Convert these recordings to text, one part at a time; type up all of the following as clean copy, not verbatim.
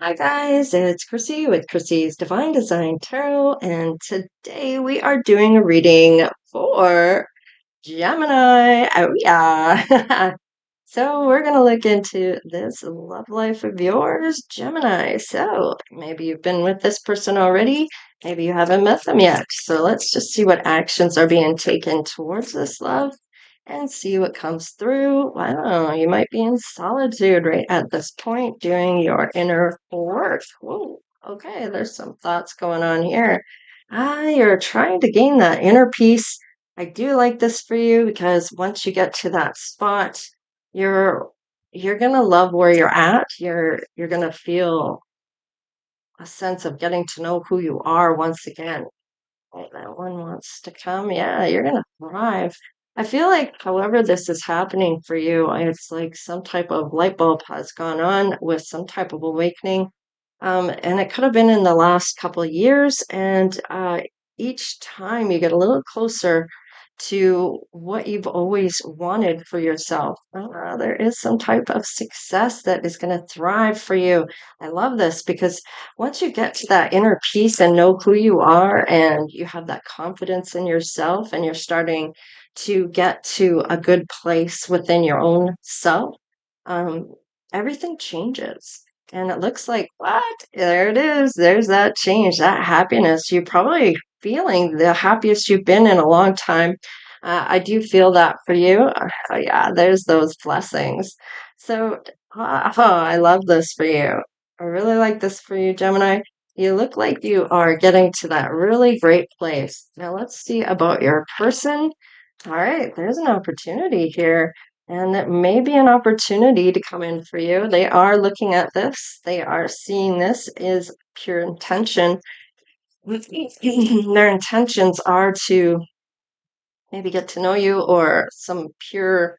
Hi guys, it's Chrissy with Chrissy's Divine Design Tarot, and today we are doing a reading for Gemini. Oh yeah. So we're going to look into this love life of yours, Gemini. So maybe you've been with this person already, maybe you haven't met them yet. So let's just see what actions are being taken towards this love and see what comes through. Wow, you might be in solitude right at this point doing your inner work. Whoa, okay, there's some thoughts going on here. You're trying to gain that inner peace. I do like this for you because once you get to that spot, you're you're gonna love where you're at. You're gonna feel a sense of getting to know who you are once again. Right, that one wants to come. Yeah, you're gonna thrive. I feel like, however this is happening for you, it's like some type of light bulb has gone on with some type of awakening. And it could have been in the last couple of years. And each time you get a little closer to what you've always wanted for yourself. There is some type of success that is going to thrive for you. I love this because once you get to that inner peace and know who you are and you have that confidence in yourself and you're starting to get to a good place within your own self, um, everything changes. And it looks like, what? There it is. There's that change, that happiness. You're probably feeling the happiest you've been in a long time. I do feel that for you. Oh, yeah, there's those blessings. So, I love this for you. I really like this for you, Gemini. You look like you are getting to that really great place. Now, let's see about your person. All right, there's an opportunity here. And that may be an opportunity to come in for you. They are looking at this. They are seeing this is pure intention. Their intentions are to maybe get to know you or some pure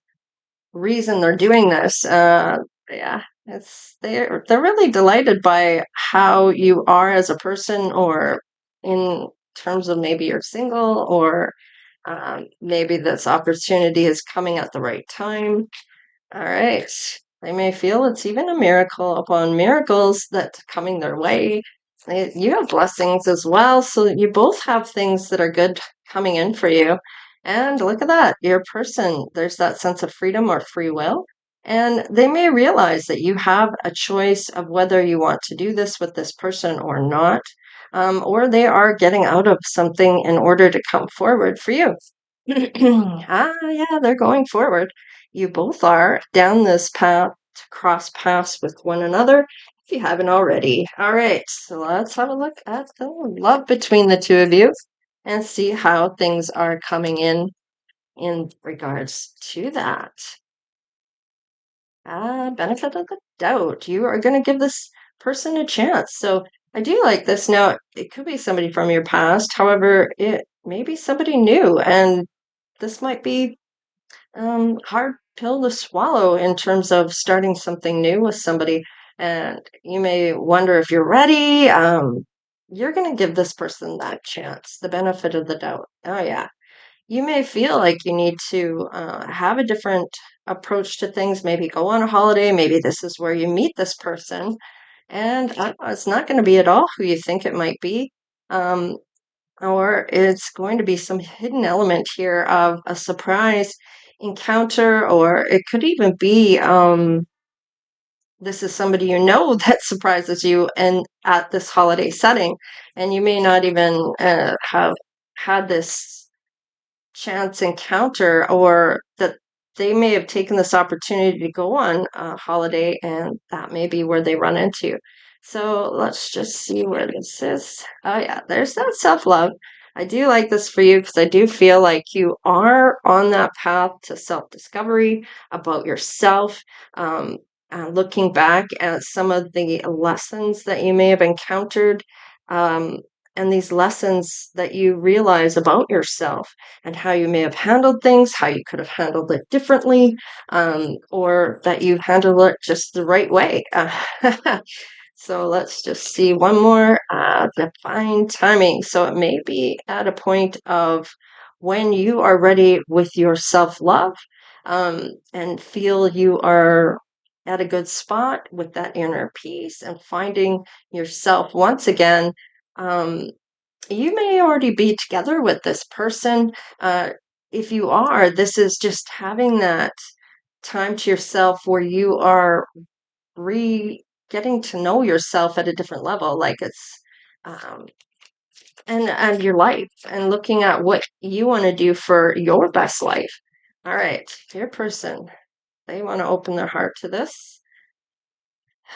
reason they're doing this. Yeah, they're really delighted by how you are as a person, or in terms of maybe you're single, or maybe this opportunity is coming at the right time. All right. They may feel it's even a miracle upon miracles that's coming their way. You have blessings as well, so you both have things that are good coming in for you. And look at that, your person, there's that sense of freedom or free will. And they may realize that you have a choice of whether you want to do this with this person or not, or they are getting out of something in order to come forward for you. Yeah, they're going forward. You both are down this path to cross paths with one another if you haven't already. All right, so let's have a look at the love between the two of you and see how things are coming in regards to that. Benefit of the doubt. You are going to give this person a chance. So I do like this. Now, it could be somebody from your past. However, it may be somebody new, and this might be hard pill to swallow in terms of starting something new with somebody. And you may wonder if you're ready. You're going to give this person that chance, the benefit of the doubt. Oh, yeah. You may feel like you need to have a different approach to things, maybe go on a holiday. Maybe this is where you meet this person. And it's not going to be at all who you think it might be. Um, or it's going to be some hidden element here of a surprise encounter, or it could even be this is somebody you know that surprises you and at this holiday setting, and you may not even have had this chance encounter, or that they may have taken this opportunity to go on a holiday, and that may be where they run into. So let's just see where this is. Oh, yeah, there's that self love. I do like this for you because I do feel like you are on that path to self discovery about yourself. Um, Looking back at some of the lessons that you may have encountered, um, and these lessons that you realize about yourself and how you may have handled things, how you could have handled it differently, or that you handled it just the right way. So let's just see one more. Divine timing. So it may be at a point of when you are ready with your self love, and feel you are at a good spot with that inner peace and finding yourself once again. You may already be together with this person. If you are, this is just having that time to yourself where you are getting to know yourself at a different level. Like it's um, and your life and looking at what you want to do for your best life. All right, your person, they want to open their heart to this.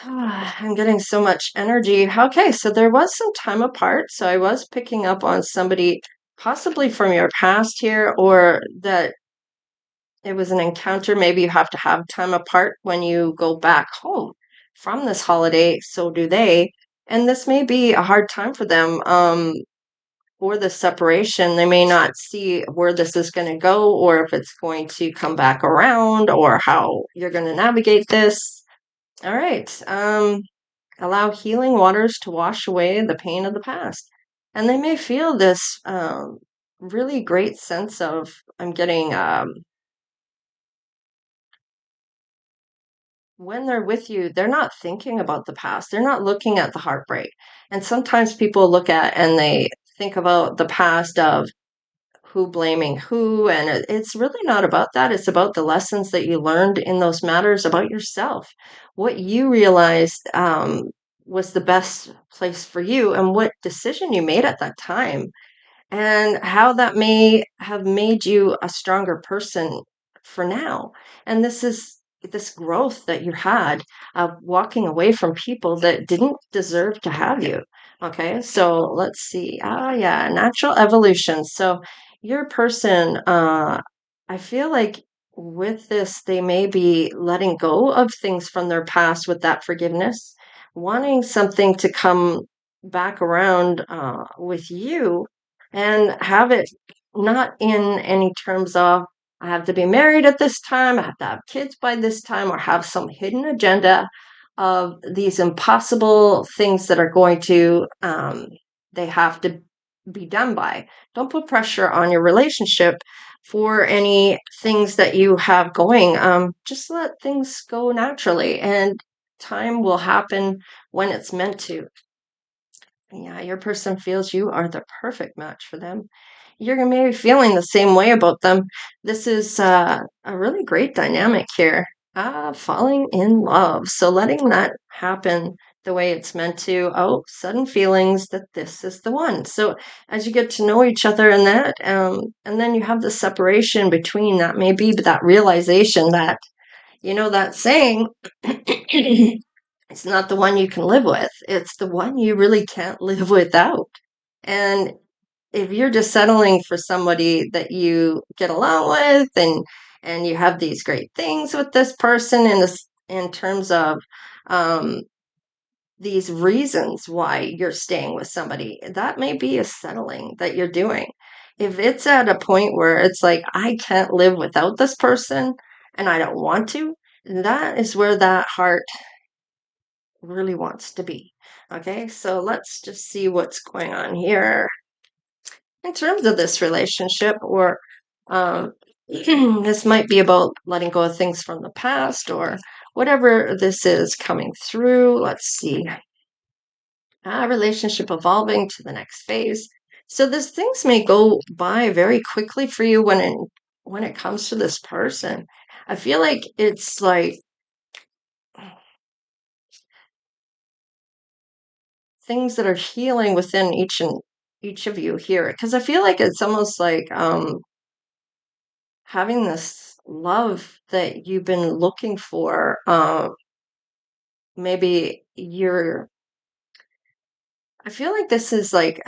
I'm getting so much energy. Okay, so there was some time apart. So I was picking up on somebody possibly from your past here, or that it was an encounter. Maybe you have to have time apart when you go back home from this holiday. So do they. And this may be a hard time for them. For the separation, they may not see where this is going to go, or if it's going to come back around, or how you're going to navigate this. All right. Allow healing waters to wash away the pain of the past. And they may feel this really great sense of, I'm getting, when they're with you, they're not thinking about the past. They're not looking at the heartbreak. And sometimes people look at and they think about the past of who blaming who. And it's really not about that. It's about the lessons that you learned in those matters about yourself, what you realized was the best place for you, and what decision you made at that time, and how that may have made you a stronger person for now. And this is this growth that you had of walking away from people that didn't deserve to have you. Okay, so let's see. Ah, yeah, natural evolution. So your person, I feel like with this, they may be letting go of things from their past with that forgiveness, wanting something to come back around with you, and have it not in any terms of I have to be married at this time, I have to have kids by this time, or have some hidden agenda of these impossible things that are going to, they have to be done by. Don't put pressure on your relationship for any things that you have going. Just let things go naturally, and time will happen when it's meant to. Yeah, your person feels you are the perfect match for them. You're going to be feeling the same way about them. This is a really great dynamic here. Falling in love. So letting that happen the way it's meant to. Oh, sudden feelings that this is the one. So as you get to know each other in that, and then you have the separation between that, maybe that realization that, that saying, it's not the one you can live with. It's the one you really can't live without. And if you're just settling for somebody that you get along with, and you have these great things with this person in terms of um, these reasons why you're staying with somebody, that may be a settling that you're doing. If it's at a point where it's like, I can't live without this person and I don't want to, that is where that heart really wants to be. Okay, so let's just see what's going on here in terms of this relationship, or this might be about letting go of things from the past, or whatever this is coming through. Let's see. Relationship evolving to the next phase. So these things may go by very quickly for you when it comes to this person. I feel like it's like things that are healing within each of you here, because I feel like it's almost like having this love that you've been looking for. Maybe I feel like this is like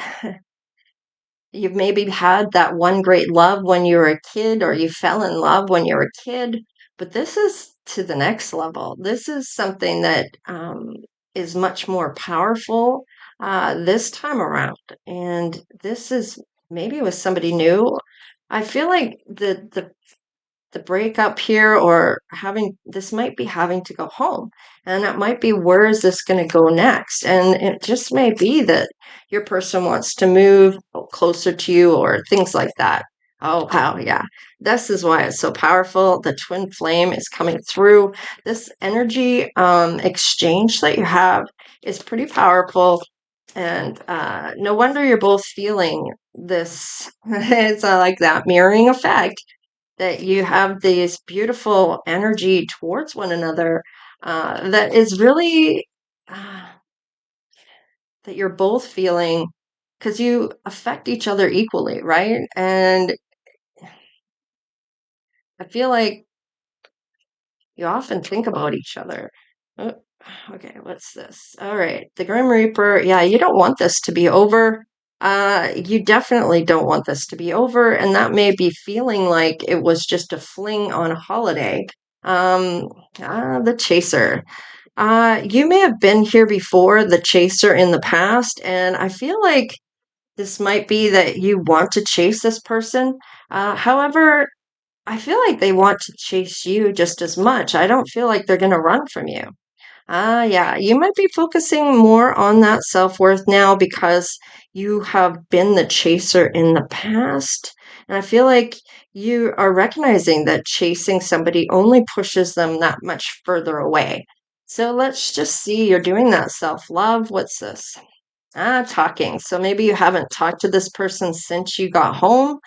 you've maybe had that one great love when you were a kid, or you fell in love when you were a kid, but this is to the next level. This is something that is much more powerful this time around. And this is maybe with somebody new. I feel like the breakup here, or having this might be having to go home, and it might be, where is this going to go next? And it just may be that your person wants to move closer to you, or things like that. Oh, wow. Yeah. This is why it's so powerful. The twin flame is coming through. This energy exchange that you have is pretty powerful. And no wonder you're both feeling this. It's like that mirroring effect that you have this beautiful energy towards one another that is really uh, that you're both feeling because you affect each other equally, right? And I feel like you often think about each other. Oh, okay, what's this? All right, the Grim Reaper. Yeah, you don't want this to be over. You definitely don't want this to be over, and that may be feeling like it was just a fling on a holiday. Um, the Chaser. You may have been here before, the Chaser in the past, and I feel like this might be that you want to chase this person. However, I feel like they want to chase you just as much. I don't feel like they're going to run from you. Yeah, you might be focusing more on that self-worth now because you have been the chaser in the past. And I feel like you are recognizing that chasing somebody only pushes them that much further away. So let's just see, you're doing that self-love. What's this? Talking. So maybe you haven't talked to this person since you got home.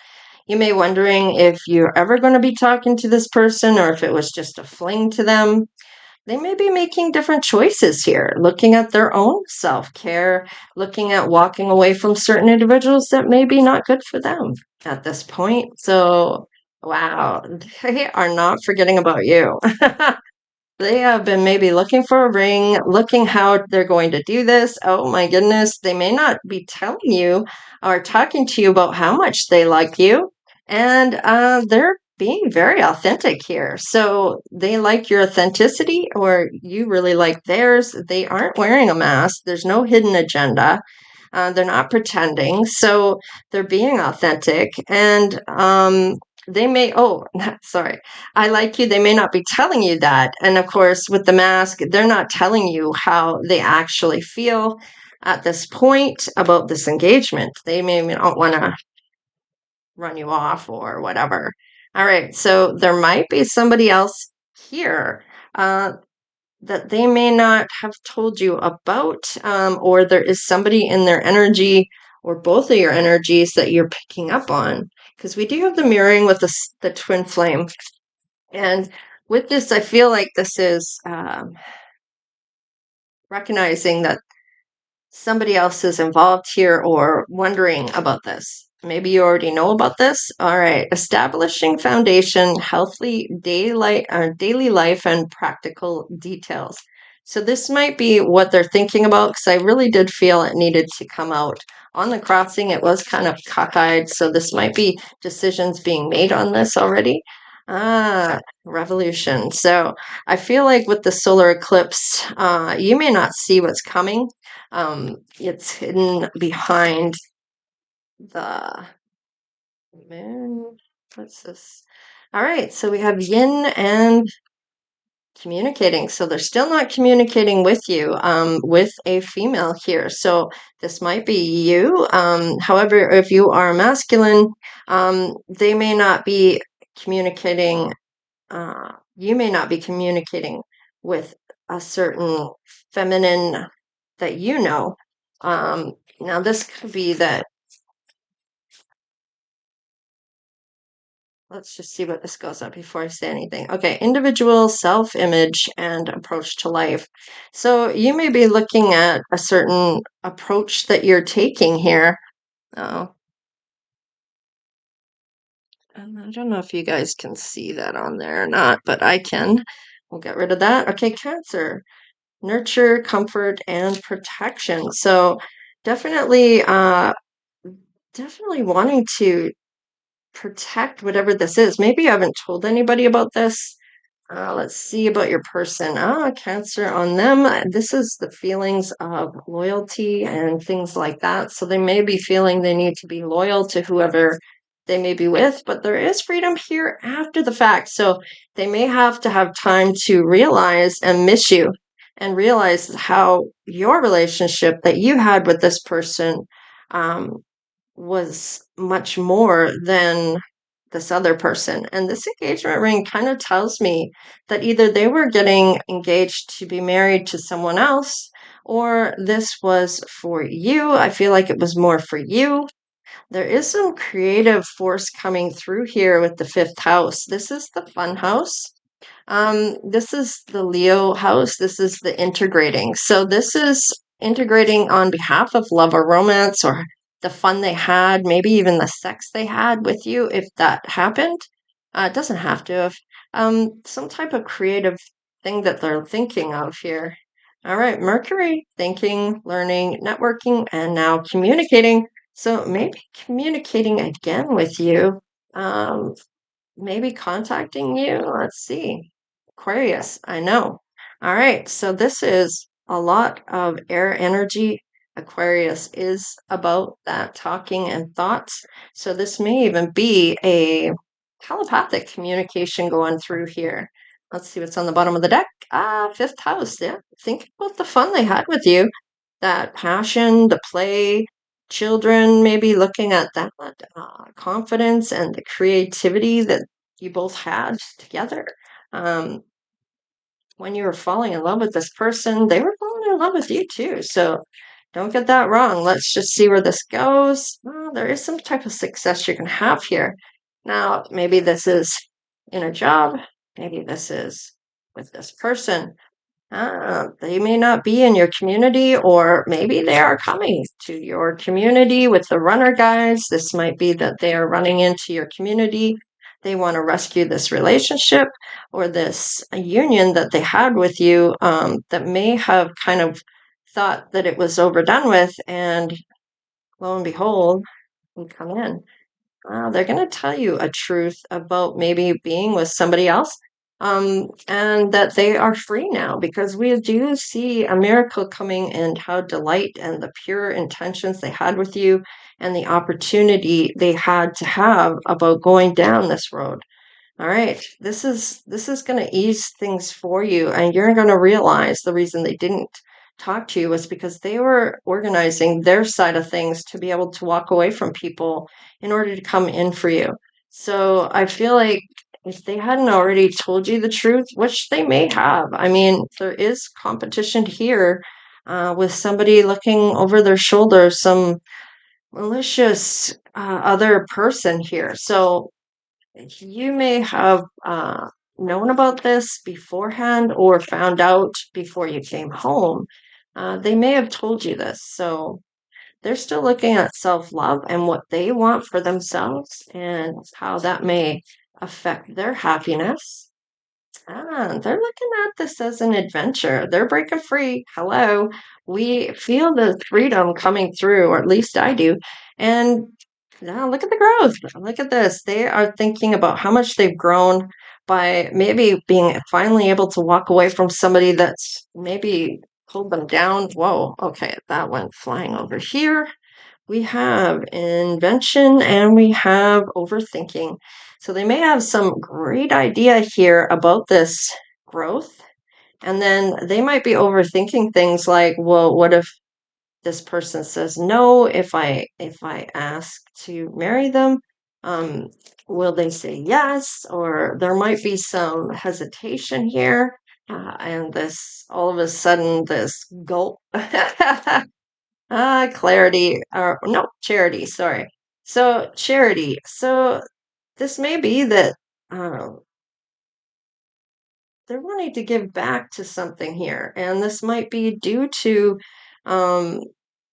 You may be wondering if you're ever going to be talking to this person or if it was just a fling to them. They may be making different choices here, looking at their own self-care, looking at walking away from certain individuals that may be not good for them at this point. So, wow, they are not forgetting about you. They have been maybe looking for a ring, looking how they're going to do this. Oh my goodness, they may not be telling you or talking to you about how much they like you. And they're being very authentic here. So they like your authenticity, or you really like theirs. They aren't wearing a mask, there's no hidden agenda. They're not pretending. So they're being authentic. And they may, oh, sorry, I like you. They may not be telling you that. And of course, with the mask, they're not telling you how they actually feel at this point about this engagement. They may not want to run you off or whatever. All right. So there might be somebody else here. That they may not have told you about, or there is somebody in their energy or both of your energies that you're picking up on. Because we do have the mirroring with the twin flame. And with this, I feel like this is recognizing that somebody else is involved here or wondering about this. Maybe you already know about this. All right. Establishing foundation, healthy daily life, and practical details. So this might be what they're thinking about because I really did feel it needed to come out. On the crossing, it was kind of cockeyed. So this might be decisions being made on this already. Revolution. So I feel like with the solar eclipse, you may not see what's coming. It's hidden behind the moon. What's this? All right, so we have yin and communicating. So they're still not communicating with you, with a female here. So this might be you. However, if you are masculine, they may not be communicating. You may not be communicating with a certain feminine that you know. Now, this could be that. Let's just see what this goes up before I say anything. Okay, individual self-image and approach to life. So you may be looking at a certain approach that you're taking here. Oh, and I don't know if you guys can see that on there or not, but I can. We'll get rid of that. Okay, Cancer. Nurture, comfort, and protection. So definitely, definitely wanting to protect whatever this is. Maybe you haven't told anybody about this. Let's see about your person. Cancer on them. This is the feelings of loyalty and things like that. So they may be feeling they need to be loyal to whoever they may be with, but there is freedom here after the fact. So they may have to have time to realize and miss you and realize how your relationship that you had with this person was much more than this other person. And this engagement ring kind of tells me that either they were getting engaged to be married to someone else, or this was for you. I feel like it was more for you. There is some creative force coming through here with the fifth house. This is the fun house. This is the Leo house. This is the integrating. So this is integrating on behalf of love or romance or the fun they had, maybe even the sex they had with you, if that happened. It doesn't have to have. Some type of creative thing that they're thinking of here. All right, Mercury, thinking, learning, networking, and now communicating. So maybe communicating again with you. Um, Maybe contacting you. Let's see. Aquarius, I know. All right, so this is a lot of air energy. Aquarius is about that talking and thoughts. So this may even be a telepathic communication going through here. Let's see what's on the bottom of the deck. Fifth house. Yeah, think about the fun they had with you, that passion, the play, children, maybe looking at that confidence and the creativity that you both had together. Um, when you were falling in love with this person, they were falling in love with you too. So don't get that wrong. Let's just see where this goes. Well, there is some type of success you can have here. Now, maybe this is in a job. Maybe this is with this person. They may not be in your community, or maybe they are coming to your community with the runner guys. This might be that they are running into your community. They want to rescue this relationship or this union that they had with you, that may have kind of thought that it was overdone with, and lo and behold, we come in. They're going to tell you a truth about maybe being with somebody else, and that they are free now, because we do see a miracle coming, and how delight and the pure intentions they had with you and the opportunity they had to have about going down this road. All right, this is going to ease things for you, and you're going to realize the reason they didn't talk to you was because they were organizing their side of things to be able to walk away from people in order to come in for you. So I feel like if they hadn't already told you the truth, which they may have, I mean, there is competition here, with somebody looking over their shoulder, some malicious other person here. So you may have known about this beforehand or found out before you came home. They may have told you this. So they're still looking at self love and what they want for themselves and how that may affect their happiness. They're looking at this as an adventure. They're breaking free. Hello. We feel the freedom coming through, or at least I do. And now look at the growth. Look at this. They are thinking about how much they've grown by maybe being finally able to walk away from somebody that's maybe pulled them down. Whoa. Okay. That went flying over here. We have invention and we have overthinking. So they may have some great idea here about this growth. And then they might be overthinking things like, well, what if this person says no if I ask to marry them? Um, will they say yes? Or there might be some hesitation here. And this all of a sudden this gulp. Clarity, or no, charity, sorry. So, charity. So, this may be that um, they're wanting to give back to something here, and this might be due to um,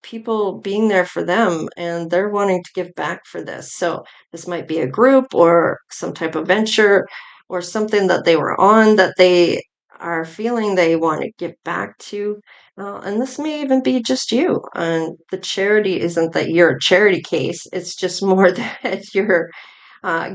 people being there for them, and they're wanting to give back for this. So, this might be a group or some type of venture or something that they were on that they are feeling they want to give back to. And this may even be just you. And the charity isn't that you're a charity case, it's just more that you're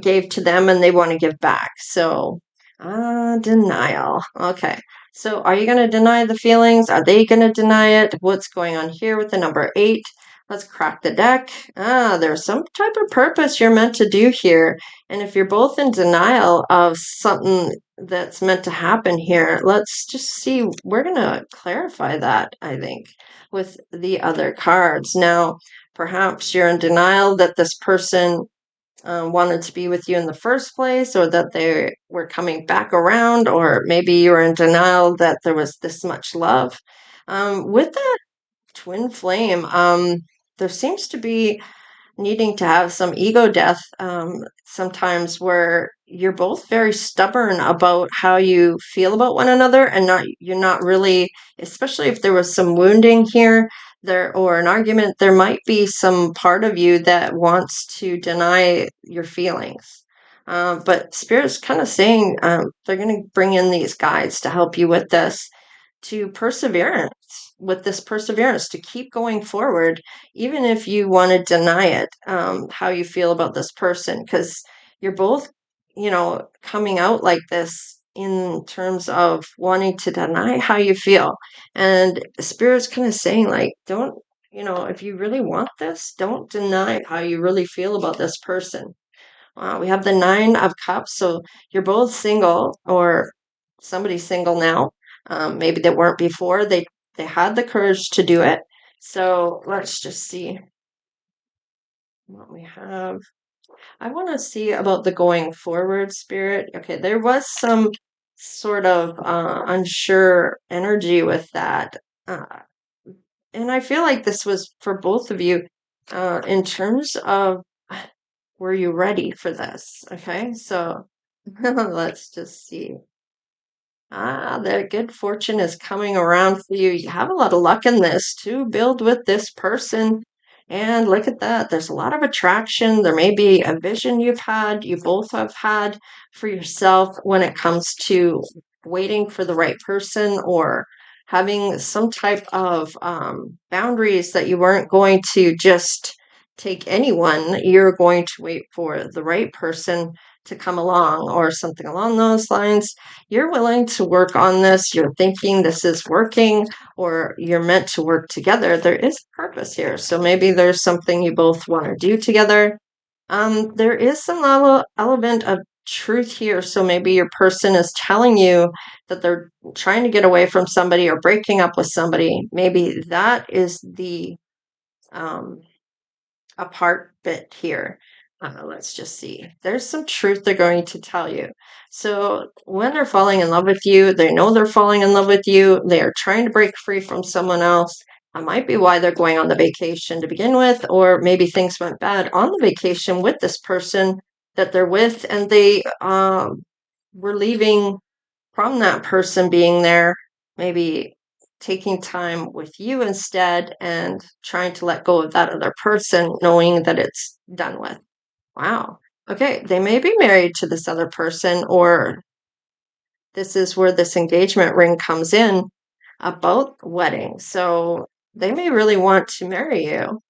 gave to them and they want to give back. So, denial. Okay. So, are you going to deny the feelings? Are they going to deny it? What's going on here with the number 8? Let's crack the deck. There's some type of purpose you're meant to do here. And if you're both in denial of something that's meant to happen here, let's just see. We're going to clarify that, I think, with the other cards. Now, perhaps you're in denial that this person wanted to be with you in the first place, or that they were coming back around, or maybe you were in denial that there was this much love. With that twin flame, there seems to be needing to have some ego death sometimes, where you're both very stubborn about how you feel about one another, and you're not really, especially if there was some wounding here there or an argument, there might be some part of you that wants to deny your feelings. But Spirit's kind of saying they're going to bring in these guides to help you with this, to perseverance, with this perseverance, to keep going forward, even if you want to deny it, how you feel about this person, because you're both, coming out like this in terms of wanting to deny how you feel. And Spirit's kind of saying, like, don't, if you really want this, don't deny how you really feel about this person. We have the Nine of Cups, so you're both single, or somebody's single now. Maybe they weren't before. They had the courage to do it. So let's just see what we have. I want to see about the going forward, Spirit. Okay, there was some sort of unsure energy with that. Uh, and I feel like this was for both of you, in terms of, were you ready for this? Okay, so let's just see. The good fortune is coming around for you. You have a lot of luck in this to build with this person. And look at that. There's a lot of attraction. There may be a vision you both have had for yourself when it comes to waiting for the right person, or having some type of boundaries that you weren't going to just take anyone. You're going to wait for the right person to come along, or something along those lines. You're willing to work on this, you're thinking this is working, or you're meant to work together. There is purpose here. So maybe there's something you both want to do together. There is some element of truth here. So maybe your person is telling you that they're trying to get away from somebody or breaking up with somebody. Maybe that is the um, a part bit here. Let's just see. There's some truth they're going to tell you. So when they're falling in love with you, they know they're falling in love with you. They are trying to break free from someone else. That might be why they're going on the vacation to begin with, or maybe things went bad on the vacation with this person that they're with, and they were leaving from that person being there, maybe taking time with you instead, and trying to let go of that other person, knowing that it's done with. Wow. Okay, they may be married to this other person, or this is where this engagement ring comes in about wedding. So they may really want to marry you.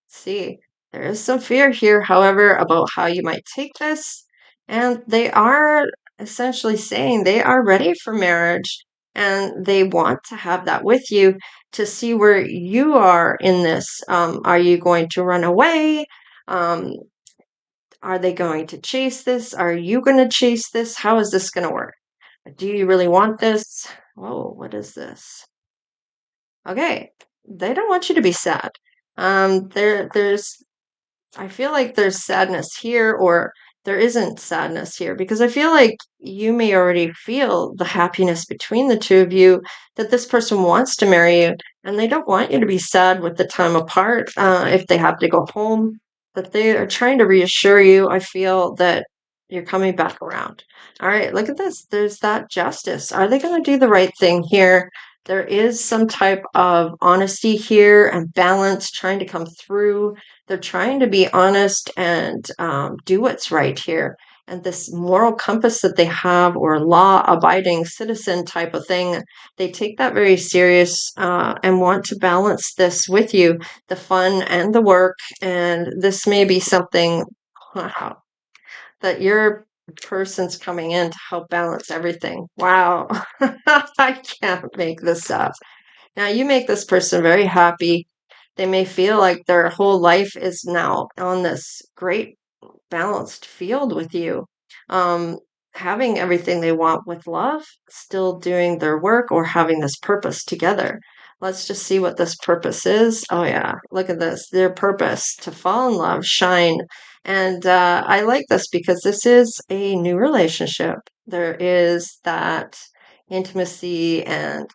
See, there is some fear here, however, about how you might take this. And they are essentially saying they are ready for marriage, and they want to have that with you, to see where you are in this. Are you going to run away? Um, are they going to chase this? Are you going to chase this? How is this going to work? Do you really want this? Whoa, what is this? Okay, they don't want you to be sad. There's I feel like there's sadness here, or there isn't sadness here, because I feel like you may already feel the happiness between the two of you, that this person wants to marry you, and they don't want you to be sad with the time apart, if they have to go home, that they are trying to reassure you. I feel that you're coming back around. All right, look at this. There's that justice. Are they going to do the right thing here? There is some type of honesty here and balance trying to come through. They're trying to be honest and do what's right here. And this moral compass that they have, or law abiding citizen type of thing, they take that very serious, and want to balance this with you, the fun and the work. And this may be something, wow, that your person's coming in to help balance everything. Wow. I can't make this up. Now, you make this person very happy. They may feel like their whole life is now on this great balanced field with you, um, having everything they want with love, still doing their work, or having this purpose together. Let's just see what this purpose is. Oh, yeah, look at this. Their purpose: to fall in love, shine, And I like this because this is a new relationship. There is that intimacy and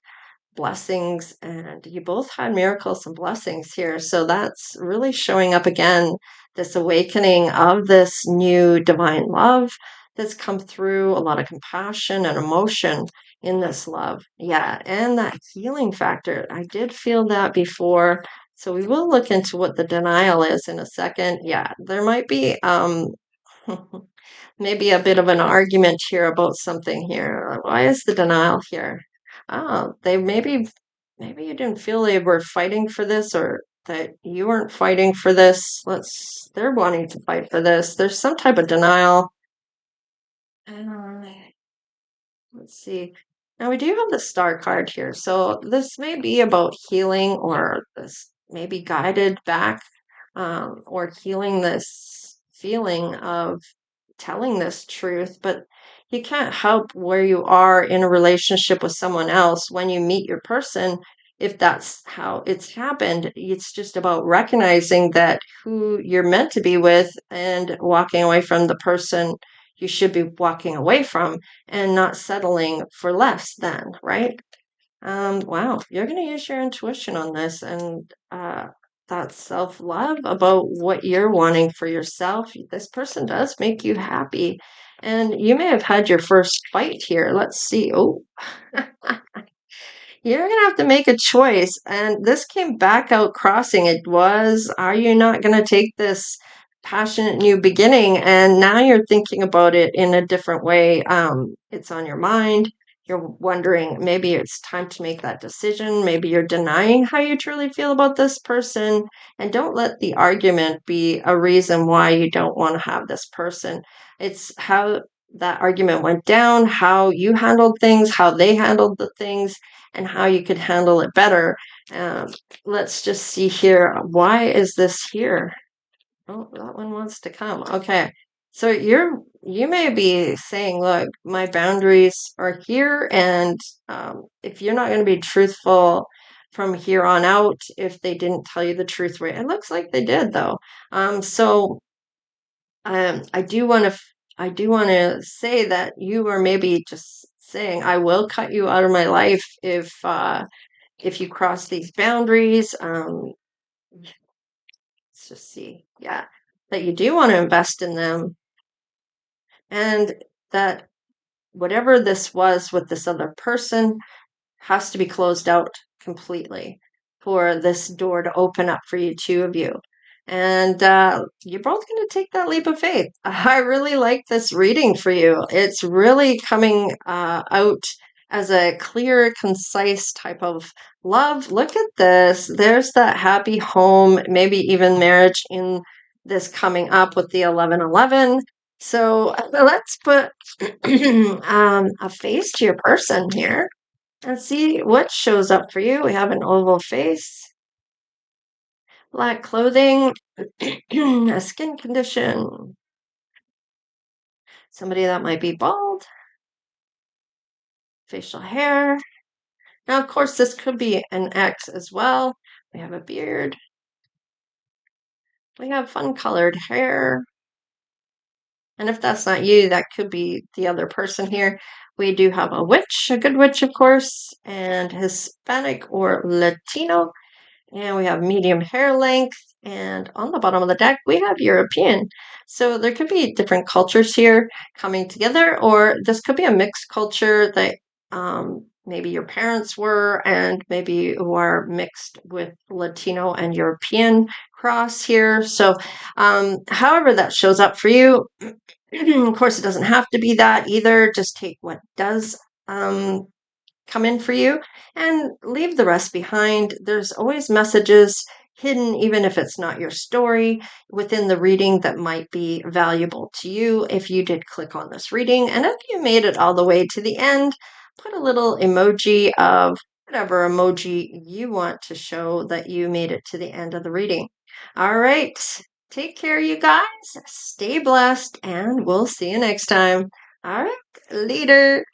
blessings, and you both had miracles and blessings here. So that's really showing up again, this awakening of this new divine love that's come through, a lot of compassion and emotion in this love. Yeah, and that healing factor. I did feel that before. So we will look into what the denial is in a second. Yeah, there might be maybe a bit of an argument here about something here. Why is the denial here? Oh, they maybe you didn't feel they were fighting for this, or that you weren't fighting for this. They're wanting to fight for this. There's some type of denial. Uh, let's see. Now we do have the star card here. So this may be about healing, or this may be guided back, or healing this feeling of telling this truth, but you can't help where you are in a relationship with someone else when you meet your person. If that's how it's happened, it's just about recognizing that who you're meant to be with and walking away from the person you should be walking away from, and not settling for less than, right? Wow, you're going to use your intuition on this, and that self-love about what you're wanting for yourself. This person does make you happy, and you may have had your first fight here. Let's see. Oh, you're going to have to make a choice. And this came back out crossing. It was, are you not going to take this passionate new beginning? And now you're thinking about it in a different way. It's on your mind. You're wondering, maybe it's time to make that decision. Maybe you're denying how you truly feel about this person. And don't let the argument be a reason why you don't want to have this person. It's how that argument went down, how you handled things, how they handled the things, and how you could handle it better. Um, let's just see here. Why is this here? Oh, that one wants to come. Okay. So you may be saying, look, my boundaries are here, and if you're not going to be truthful from here on out, if they didn't tell you the truth, right? It looks like they did, though. So I do want to say that you are maybe just saying, I will cut you out of my life if you cross these boundaries. Let's just see. Yeah, that you do want to invest in them, and that whatever this was with this other person has to be closed out completely for this door to open up for you, two of you. And you're both going to take that leap of faith. I really like this reading for you. It's really coming out as a clear, concise type of love. Look at this. There's that happy home, maybe even marriage in this coming up with the 1111. So let's put a face to your person here. Let's see what shows up for you. We have an oval face, black clothing, a skin condition, somebody that might be bald, facial hair. Now, of course, this could be an X as well. We have a beard. We have fun colored hair. And if that's not you, that could be the other person here. We do have a witch, a good witch, of course, and Hispanic or Latino. And we have medium hair length. And on the bottom of the deck, we have European. So there could be different cultures here coming together, or this could be a mixed culture that maybe your parents were, and maybe you are mixed with Latino and European cross here. So however that shows up for you, of course, it doesn't have to be that either. Just take what does come in for you and leave the rest behind. There's always messages hidden, even if it's not your story, within the reading that might be valuable to you if you did click on this reading. And if you made it all the way to the end, put a little emoji of whatever emoji you want to show that you made it to the end of the reading. All right. Take care, you guys. Stay blessed, and we'll see you next time. All right. Later.